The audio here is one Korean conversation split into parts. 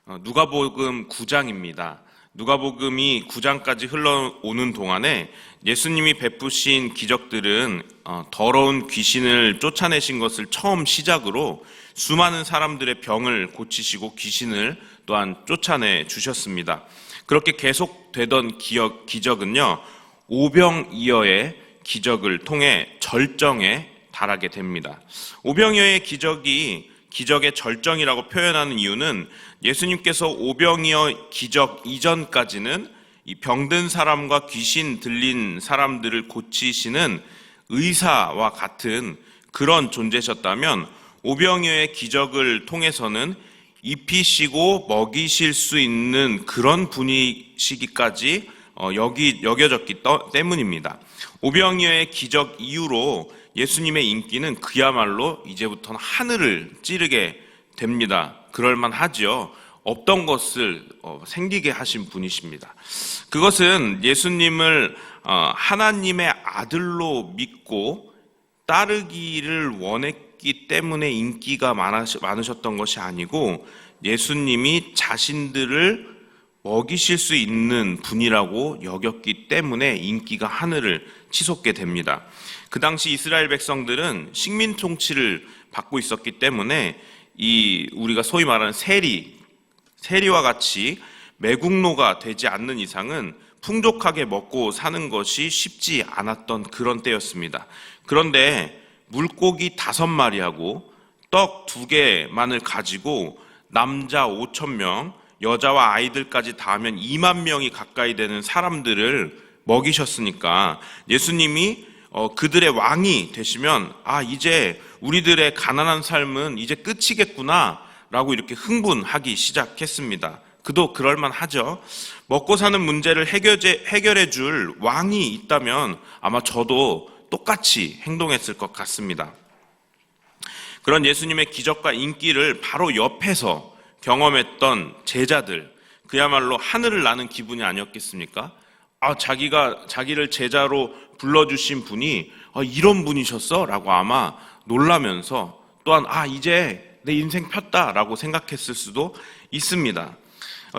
누가복음 9장입니다. 누가복음이 9장까지 흘러오는 동안에 예수님이 베푸신 기적들은 더러운 귀신을 쫓아내신 것을 처음 시작으로 수많은 사람들의 병을 고치시고 귀신을 또한 쫓아내 주셨습니다. 그렇게 계속되던 기적은요, 오병이어의 기적을 통해 절정에 달하게 됩니다. 오병이어의 기적의 절정이라고 표현하는 이유는 예수님께서 오병이어 기적 이전까지는 이 병든 사람과 귀신 들린 사람들을 고치시는 의사와 같은 그런 존재셨다면, 오병이어의 기적을 통해서는 입히시고 먹이실 수 있는 그런 분이시기까지 여겨졌기 때문입니다. 오병이어의 기적 이후로 예수님의 인기는 그야말로 이제부터는 하늘을 찌르게 됩니다. 그럴만하죠. 없던 것을 생기게 하신 분이십니다. 그것은 예수님을 하나님의 아들로 믿고 따르기를 원했기 때문에 인기가 많으셨던 것이 아니고, 예수님이 자신들을 먹이실 수 있는 분이라고 여겼기 때문에 인기가 하늘을 치솟게 됩니다. 그 당시 이스라엘 백성들은 식민 통치를 받고 있었기 때문에 우리가 소위 말하는 세리와 같이 매국노가 되지 않는 이상은 풍족하게 먹고 사는 것이 쉽지 않았던 그런 때였습니다. 그런데 물고기 5마리하고 떡 2개만을 가지고 남자 5,000명, 여자와 아이들까지 다 하면 2만 명이 가까이 되는 사람들을 먹이셨으니까 예수님이 그들의 왕이 되시면 이제 우리들의 가난한 삶은 이제 끝이겠구나 라고 이렇게 흥분하기 시작했습니다. 그도 그럴만하죠. 먹고 사는 문제를 해결해 줄 왕이 있다면 아마 저도 똑같이 행동했을 것 같습니다. 그런 예수님의 기적과 인기를 바로 옆에서 경험했던 제자들, 그야말로 하늘을 나는 기분이 아니었겠습니까? 자기를 제자로 불러주신 분이 이런 분이셨어? 라고 아마 놀라면서 또한 이제 내 인생 폈다 라고 생각했을 수도 있습니다.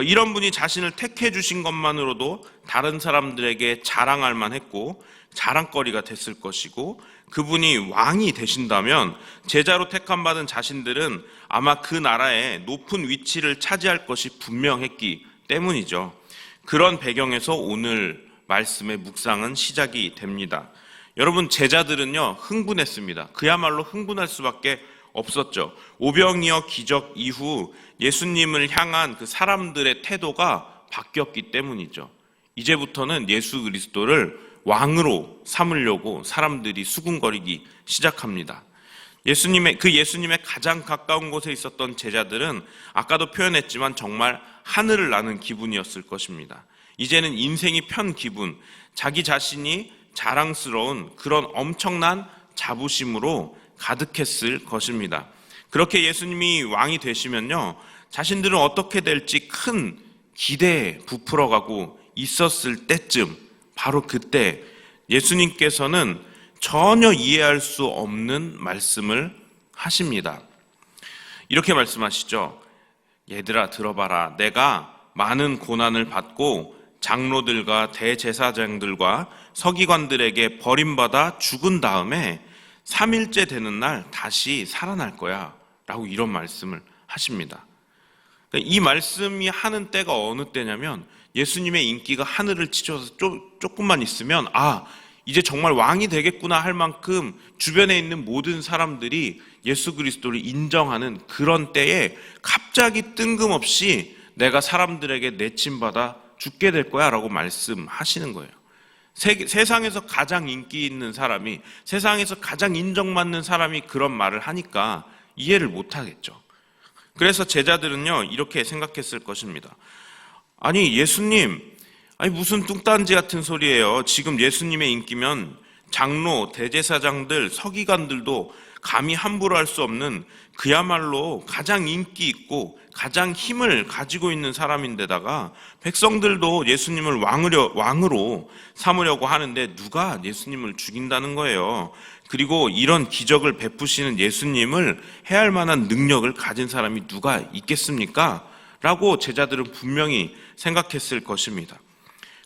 이런 분이 자신을 택해 주신 것만으로도 다른 사람들에게 자랑할 만했고 자랑거리가 됐을 것이고, 그분이 왕이 되신다면 제자로 택함받은 자신들은 아마 그 나라의 높은 위치를 차지할 것이 분명했기 때문이죠. 그런 배경에서 오늘 말씀의 묵상은 시작이 됩니다. 여러분, 제자들은요 흥분했습니다. 그야말로 흥분할 수밖에 없었죠. 오병이어 기적 이후 예수님을 향한 그 사람들의 태도가 바뀌었기 때문이죠. 이제부터는 예수 그리스도를 왕으로 삼으려고 사람들이 수군거리기 시작합니다. 예수님의 가장 가까운 곳에 있었던 제자들은 아까도 표현했지만 정말 하늘을 나는 기분이었을 것입니다. 이제는 인생이 편 기분, 자기 자신이 자랑스러운 그런 엄청난 자부심으로 가득했을 것입니다. 그렇게 예수님이 왕이 되시면요, 자신들은 어떻게 될지 큰 기대에 부풀어가고 있었을 때쯤, 바로 그때 예수님께서는 전혀 이해할 수 없는 말씀을 하십니다. 이렇게 말씀하시죠. 얘들아, 들어봐라. 내가 많은 고난을 받고 장로들과 대제사장들과 서기관들에게 버림받아 죽은 다음에 3일째 되는 날 다시 살아날 거야 라고 이런 말씀을 하십니다. 이 말씀이 하는 때가 어느 때냐면, 예수님의 인기가 하늘을 치솟아서 조금만 있으면 이제 정말 왕이 되겠구나 할 만큼 주변에 있는 모든 사람들이 예수 그리스도를 인정하는 그런 때에 갑자기 뜬금없이 내가 사람들에게 내침받아 죽게 될 거야 라고 말씀하시는 거예요. 세상에서 가장 인기 있는 사람이, 세상에서 가장 인정받는 사람이 그런 말을 하니까 이해를 못하겠죠. 그래서 제자들은요 이렇게 생각했을 것입니다. 예수님, 무슨 뚱딴지 같은 소리예요. 지금 예수님의 인기면 장로, 대제사장들, 서기관들도 감히 함부로 할 수 없는 그야말로 가장 인기 있고 가장 힘을 가지고 있는 사람인데다가 백성들도 예수님을 왕으로 삼으려고 하는데 누가 예수님을 죽인다는 거예요. 그리고 이런 기적을 베푸시는 예수님을 해할 만한 능력을 가진 사람이 누가 있겠습니까? 라고 제자들은 분명히 생각했을 것입니다.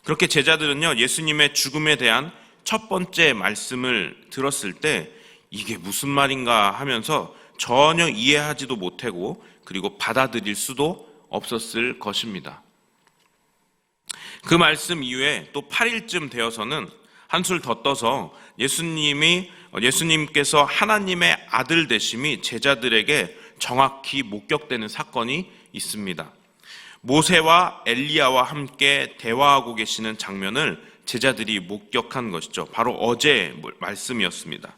그렇게 제자들은요, 예수님의 죽음에 대한 첫 번째 말씀을 들었을 때 이게 무슨 말인가 하면서 전혀 이해하지도 못하고 그리고 받아들일 수도 없었을 것입니다. 그 말씀 이후에 또 8일쯤 되어서는 한술 더 떠서 예수님께서 하나님의 아들 되심이 제자들에게 정확히 목격되는 사건이 있습니다. 모세와 엘리야와 함께 대화하고 계시는 장면을 제자들이 목격한 것이죠. 바로 어제 말씀이었습니다.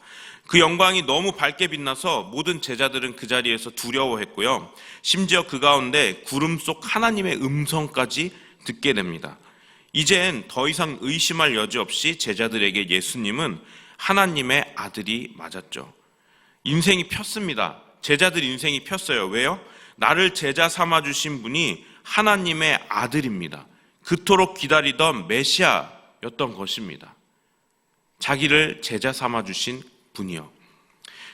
그 영광이 너무 밝게 빛나서 모든 제자들은 그 자리에서 두려워했고요. 심지어 그 가운데 구름 속 하나님의 음성까지 듣게 됩니다. 이젠 더 이상 의심할 여지 없이 제자들에게 예수님은 하나님의 아들이 맞았죠. 인생이 폈습니다. 제자들 인생이 폈어요. 왜요? 나를 제자 삼아주신 분이 하나님의 아들입니다. 그토록 기다리던 메시아였던 것입니다. 자기를 제자 삼아주신 분이요.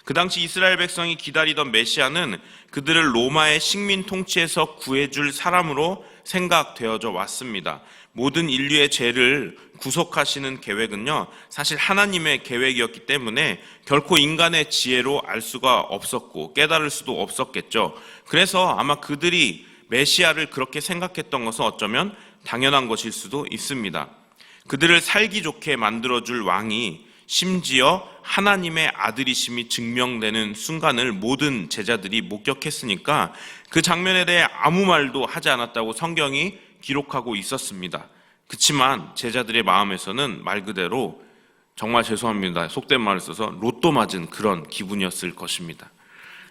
그 당시 이스라엘 백성이 기다리던 메시아는 그들을 로마의 식민 통치에서 구해줄 사람으로 생각되어져 왔습니다. 모든 인류의 죄를 구속하시는 계획은요, 사실 하나님의 계획이었기 때문에 결코 인간의 지혜로 알 수가 없었고 깨달을 수도 없었겠죠. 그래서 아마 그들이 메시아를 그렇게 생각했던 것은 어쩌면 당연한 것일 수도 있습니다. 그들을 살기 좋게 만들어줄 왕이 심지어 하나님의 아들이심이 증명되는 순간을 모든 제자들이 목격했으니까 그 장면에 대해 아무 말도 하지 않았다고 성경이 기록하고 있었습니다. 그렇지만 제자들의 마음에서는 말 그대로 정말 죄송합니다. 속된 말을 써서 로또 맞은 그런 기분이었을 것입니다.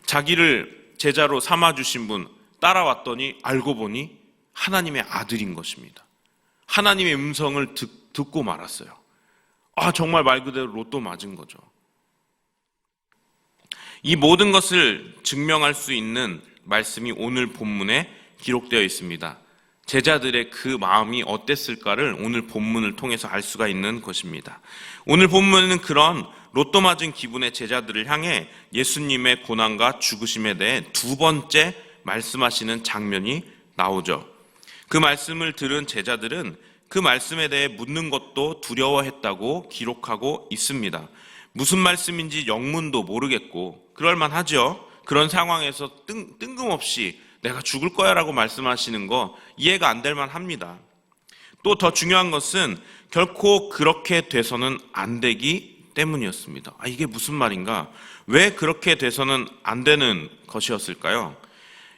자기를 제자로 삼아주신 분 따라왔더니 알고 보니 하나님의 아들인 것입니다. 하나님의 음성을 듣고 말았어요. 정말 말 그대로 로또 맞은 거죠. 이 모든 것을 증명할 수 있는 말씀이 오늘 본문에 기록되어 있습니다. 제자들의 그 마음이 어땠을까를 오늘 본문을 통해서 알 수가 있는 것입니다. 오늘 본문은 그런 로또 맞은 기분의 제자들을 향해 예수님의 고난과 죽으심에 대해 두 번째 말씀하시는 장면이 나오죠. 그 말씀을 들은 제자들은 그 말씀에 대해 묻는 것도 두려워했다고 기록하고 있습니다. 무슨 말씀인지 영문도 모르겠고 그럴만하죠. 그런 상황에서 뜬금없이 내가 죽을 거야 라고 말씀하시는 거 이해가 안 될 만합니다. 또 더 중요한 것은 결코 그렇게 돼서는 안 되기 때문이었습니다. 이게 무슨 말인가? 왜 그렇게 돼서는 안 되는 것이었을까요?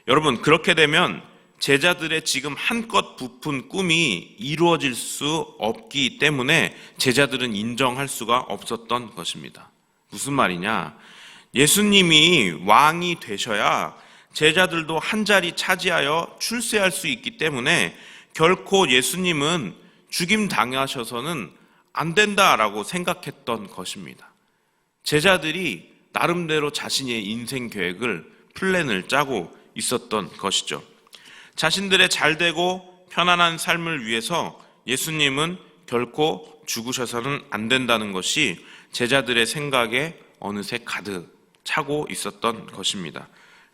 여러분, 그렇게 되면 제자들의 지금 한껏 부푼 꿈이 이루어질 수 없기 때문에 제자들은 인정할 수가 없었던 것입니다. 무슨 말이냐? 예수님이 왕이 되셔야 제자들도 한 자리 차지하여 출세할 수 있기 때문에 결코 예수님은 죽임 당하셔서는 안 된다라고 생각했던 것입니다. 제자들이 나름대로 자신의 인생 계획을 플랜을 짜고 있었던 것이죠. 자신들의 잘되고 편안한 삶을 위해서 예수님은 결코 죽으셔서는 안 된다는 것이 제자들의 생각에 어느새 가득 차고 있었던 것입니다.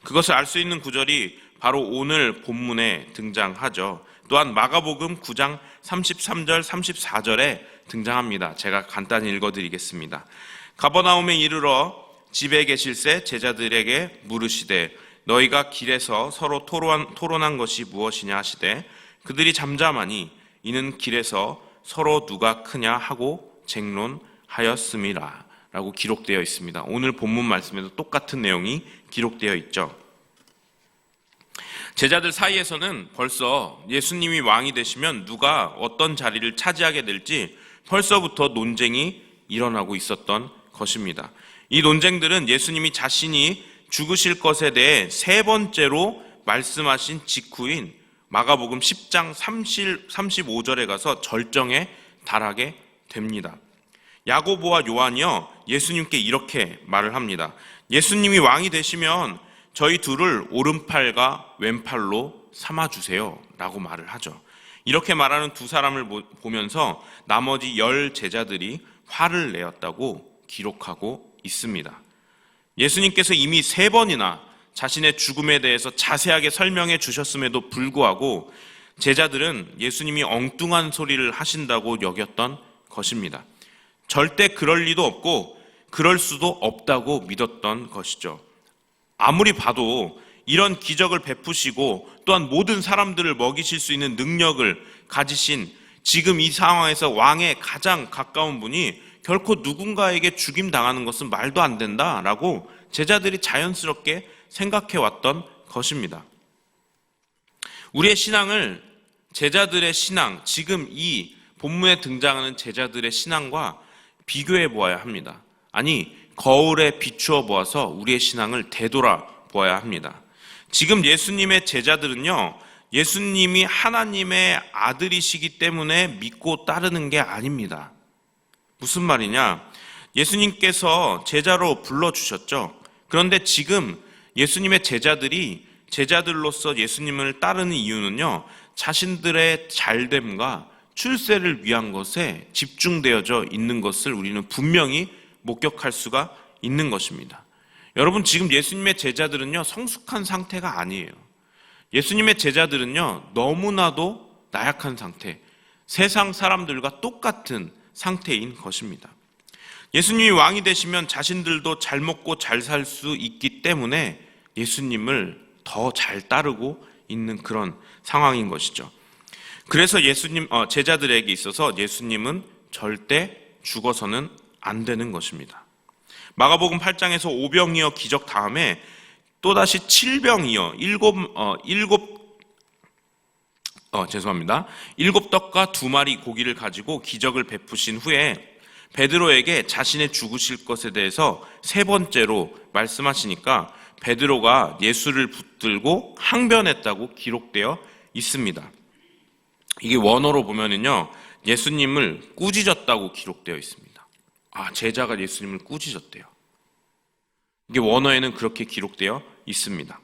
그것을 알 수 있는 구절이 바로 오늘 본문에 등장하죠. 또한 마가복음 9장 33절 34절에 등장합니다. 제가 간단히 읽어드리겠습니다. 가버나움에 이르러 집에 계실새 제자들에게 물으시되 너희가 길에서 서로 토론한 것이 무엇이냐 하시되 그들이 잠잠하니 이는 길에서 서로 누가 크냐 하고 쟁론하였음이라 라고 기록되어 있습니다. 오늘 본문 말씀에도 똑같은 내용이 기록되어 있죠. 제자들 사이에서는 벌써 예수님이 왕이 되시면 누가 어떤 자리를 차지하게 될지 벌써부터 논쟁이 일어나고 있었던 것입니다. 이 논쟁들은 예수님이 자신이 죽으실 것에 대해 세 번째로 말씀하신 직후인 마가복음 10장 35절에 가서 절정에 달하게 됩니다. 야고보와 요한이요 예수님께 이렇게 말을 합니다. 예수님이 왕이 되시면 저희 둘을 오른팔과 왼팔로 삼아주세요 라고 말을 하죠. 이렇게 말하는 두 사람을 보면서 나머지 10 제자들이 화를 내었다고 기록하고 있습니다. 예수님께서 이미 3번이나 자신의 죽음에 대해서 자세하게 설명해 주셨음에도 불구하고 제자들은 예수님이 엉뚱한 소리를 하신다고 여겼던 것입니다. 절대 그럴 리도 없고 그럴 수도 없다고 믿었던 것이죠. 아무리 봐도 이런 기적을 베푸시고 또한 모든 사람들을 먹이실 수 있는 능력을 가지신 지금 이 상황에서 왕에 가장 가까운 분이 결코 누군가에게 죽임당하는 것은 말도 안 된다라고 제자들이 자연스럽게 생각해 왔던 것입니다. 우리의 신앙을 제자들의 신앙, 지금 이 본문에 등장하는 제자들의 신앙과 비교해 보아야 합니다. 아니, 거울에 비추어 보아서 우리의 신앙을 되돌아 보아야 합니다. 지금 예수님의 제자들은요, 예수님이 하나님의 아들이시기 때문에 믿고 따르는 게 아닙니다. 무슨 말이냐? 예수님께서 제자로 불러주셨죠. 그런데 지금 예수님의 제자들로서 예수님을 따르는 이유는요, 자신들의 잘됨과 출세를 위한 것에 집중되어져 있는 것을 우리는 분명히 목격할 수가 있는 것입니다. 여러분, 지금 예수님의 제자들은요, 성숙한 상태가 아니에요. 예수님의 제자들은요, 너무나도 나약한 상태, 세상 사람들과 똑같은 상태인 것입니다. 예수님이 왕이 되시면 자신들도 잘 먹고 잘 살 수 있기 때문에 예수님을 더 잘 따르고 있는 그런 상황인 것이죠. 그래서 제자들에게 있어서 예수님은 절대 죽어서는 안 되는 것입니다. 마가복음 8장에서 오병이어 기적 다음에 또다시 7병이어 일곱 떡과 2마리 고기를 가지고 기적을 베푸신 후에 베드로에게 자신의 죽으실 것에 대해서 3번째로 말씀하시니까 베드로가 예수를 붙들고 항변했다고 기록되어 있습니다. 이게 원어로 보면은요, 예수님을 꾸짖었다고 기록되어 있습니다. 제자가 예수님을 꾸짖었대요. 이게 원어에는 그렇게 기록되어 있습니다.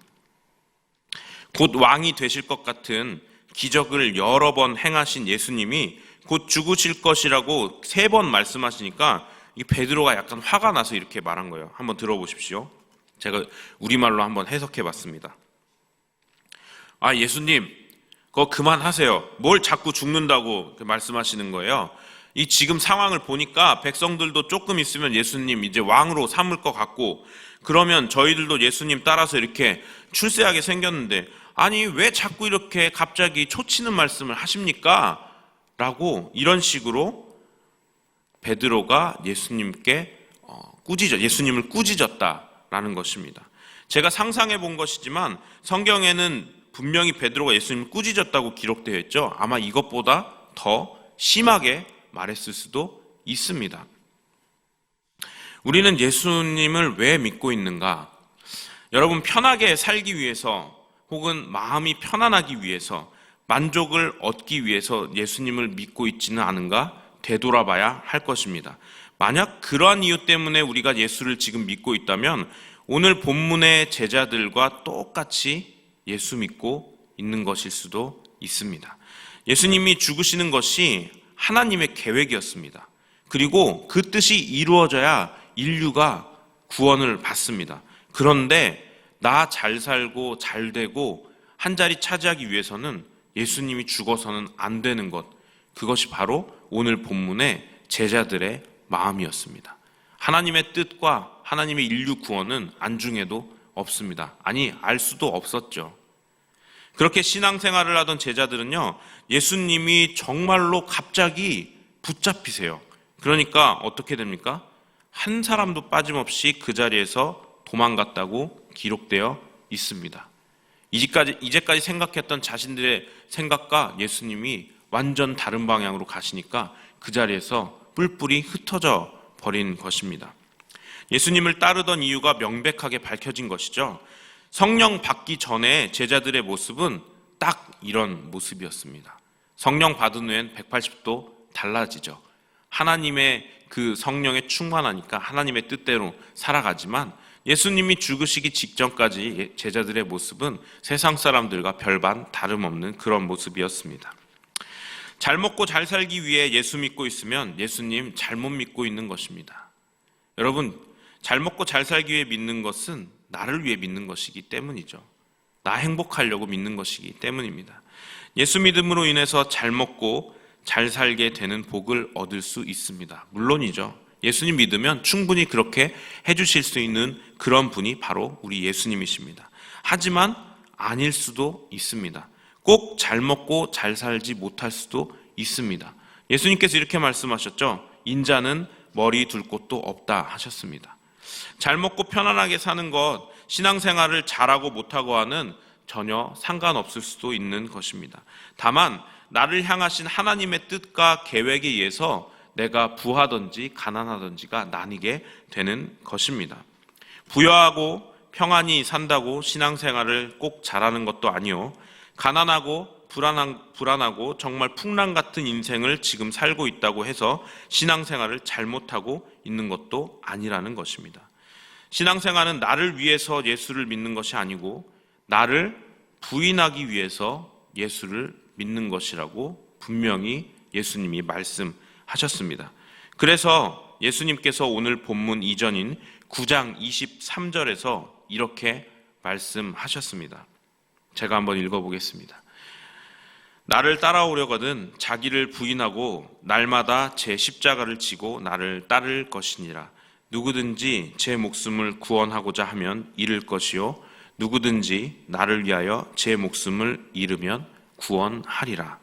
곧 왕이 되실 것 같은 기적을 여러 번 행하신 예수님이 곧 죽으실 것이라고 3번 말씀하시니까 이 베드로가 약간 화가 나서 이렇게 말한 거예요. 한번 들어보십시오. 제가 우리말로 한번 해석해 봤습니다. 예수님, 그거 그만하세요. 뭘 자꾸 죽는다고 말씀하시는 거예요. 이 지금 상황을 보니까 백성들도 조금 있으면 예수님 이제 왕으로 삼을 것 같고, 그러면 저희들도 예수님 따라서 이렇게 출세하게 생겼는데, 아니 왜 자꾸 이렇게 갑자기 초치는 말씀을 하십니까? 라고 이런 식으로 베드로가 예수님을 꾸짖었다라는 것입니다. 제가 상상해 본 것이지만 성경에는 분명히 베드로가 예수님을 꾸짖었다고 기록되어 있죠. 아마 이것보다 더 심하게 말했을 수도 있습니다. 우리는 예수님을 왜 믿고 있는가? 여러분, 편하게 살기 위해서 혹은 마음이 편안하기 위해서, 만족을 얻기 위해서 예수님을 믿고 있지는 않은가 되돌아봐야 할 것입니다. 만약 그러한 이유 때문에 우리가 예수를 지금 믿고 있다면 오늘 본문의 제자들과 똑같이 예수 믿고 있는 것일 수도 있습니다. 예수님이 죽으시는 것이 하나님의 계획이었습니다. 그리고 그 뜻이 이루어져야 인류가 구원을 받습니다. 그런데 나 잘 살고 잘 되고 한 자리 차지하기 위해서는 예수님이 죽어서는 안 되는 것, 그것이 바로 오늘 본문의 제자들의 마음이었습니다. 하나님의 뜻과 하나님의 인류 구원은 안중에도 없습니다. 아니, 알 수도 없었죠. 그렇게 신앙생활을 하던 제자들은요, 예수님이 정말로 갑자기 붙잡히세요. 그러니까 어떻게 됩니까? 한 사람도 빠짐없이 그 자리에서 도망갔다고 기록되어 있습니다. 이제까지 생각했던 자신들의 생각과 예수님이 완전 다른 방향으로 가시니까 그 자리에서 뿔뿔이 흩어져 버린 것입니다. 예수님을 따르던 이유가 명백하게 밝혀진 것이죠. 성령 받기 전에 제자들의 모습은 딱 이런 모습이었습니다. 성령 받은 후엔 180도 달라지죠. 하나님의 그 성령에 충만하니까 하나님의 뜻대로 살아가지만 예수님이 죽으시기 직전까지 제자들의 모습은 세상 사람들과 별반 다름없는 그런 모습이었습니다. 잘 먹고 잘 살기 위해 예수 믿고 있으면 예수님 잘못 믿고 있는 것입니다. 여러분, 잘 먹고 잘 살기 위해 믿는 것은 나를 위해 믿는 것이기 때문이죠. 나 행복하려고 믿는 것이기 때문입니다. 예수 믿음으로 인해서 잘 먹고 잘 살게 되는 복을 얻을 수 있습니다. 물론이죠. 예수님 믿으면 충분히 그렇게 해주실 수 있는 그런 분이 바로 우리 예수님이십니다. 하지만 아닐 수도 있습니다. 꼭 잘 먹고 잘 살지 못할 수도 있습니다. 예수님께서 이렇게 말씀하셨죠. 인자는 머리 둘 곳도 없다 하셨습니다. 잘 먹고 편안하게 사는 것, 신앙생활을 잘하고 못하고 하는 전혀 상관없을 수도 있는 것입니다. 다만 나를 향하신 하나님의 뜻과 계획에 의해서 내가 부하든지 가난하든지가 나뉘게 되는 것입니다. 부여하고 평안히 산다고 신앙생활을 꼭 잘하는 것도 아니요, 가난하고 불안하고 정말 풍랑 같은 인생을 지금 살고 있다고 해서 신앙생활을 잘못하고 있는 것도 아니라는 것입니다. 신앙생활은 나를 위해서 예수를 믿는 것이 아니고 나를 부인하기 위해서 예수를 믿는 것이라고 분명히 예수님이 말씀하셨습니다. 그래서 예수님께서 오늘 본문 이전인 9장 23절에서 이렇게 말씀하셨습니다. 제가 한번 읽어보겠습니다. 나를 따라오려거든 자기를 부인하고 날마다 제 십자가를 지고 나를 따를 것이니라. 누구든지 제 목숨을 구원하고자 하면 잃을 것이요, 누구든지 나를 위하여 제 목숨을 잃으면 구원하리라.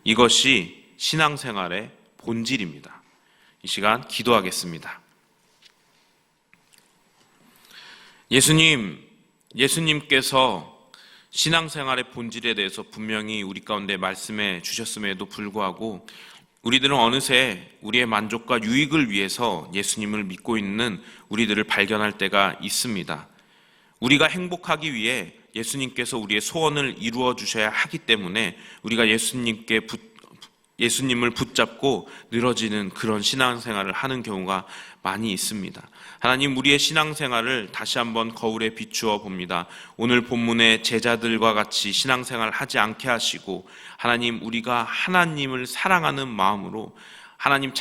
이것이 신앙생활의 본질입니다. 이 시간 기도하겠습니다. 예수님께서 신앙생활의 본질에 대해서 분명히 우리 가운데 말씀해 주셨음에도 불구하고 우리들은 어느새 우리의 만족과 유익을 위해서 예수님을 믿고 있는 우리들을 발견할 때가 있습니다. 우리가 행복하기 위해 예수님께서 우리의 소원을 이루어 주셔야 하기 때문에 우리가 예수님을 붙잡고 늘어지는 그런 신앙생활을 하는 경우가 많이 있습니다. 하나님, 우리의 신앙생활을 다시 한번 거울에 비추어 봅니다. 오늘 본문의 제자들과 같이 신앙생활을 하지 않게 하시고, 하나님, 우리가 하나님을 사랑하는 마음으로 하나님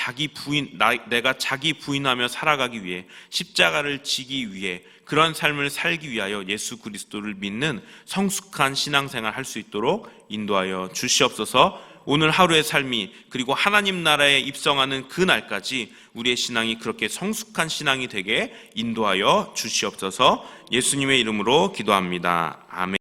내가 자기 부인하며 살아가기 위해 십자가를 지기 위해 그런 삶을 살기 위하여 예수 그리스도를 믿는 성숙한 신앙생활 할 수 있도록 인도하여 주시옵소서. 오늘 하루의 삶이, 그리고 하나님 나라에 입성하는 그 날까지 우리의 신앙이 그렇게 성숙한 신앙이 되게 인도하여 주시옵소서. 예수님의 이름으로 기도합니다. 아멘.